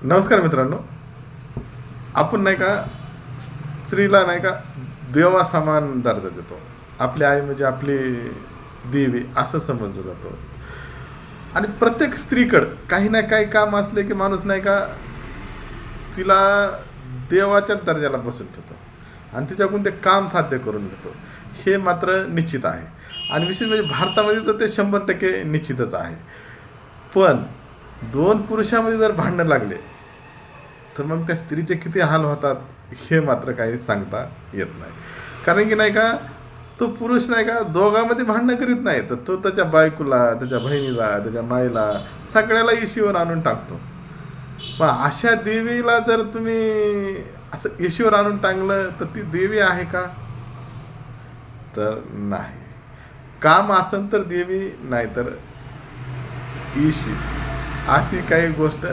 नमस्कार मित्रांनो. आपण नाही का स्त्रीला नाही का देवा समान दर्जा देतो. आपली आई म्हणजे आपली देवी असं समजलं जातं. आणि प्रत्येक स्त्रीकडं काही ना काही काम असले की माणूस नाही का तिला देवाच्याच दर्जाला बसून ठेवतो आणि तिच्याकडून ते काम साध्य करून घेतो. हे मात्र निश्चित आहे. आणि विशेष म्हणजे भारतामध्ये तर ते 100% निश्चितच आहे. पण दोन पुरुषामध्ये जर भांडणं लागले तर मग त्या स्त्रीचे किती हाल होतात हे मात्र काही सांगता येत नाही. कारण की नाही का तो पुरुष नाही का दोघांमध्ये भांडणं करीत नाही, तर तो त्याच्या बायकोला, त्याच्या बहिणीला, त्याच्या माईला सगळ्याला इशीवर आणून टाकतो. पण अशा देवीला जर तुम्ही असं इशीवर आणून टाकलं तर ती देवी आहे का? तर नाही. काम असेल तर देवी, नाही तर इशी, अशी काही गोष्ट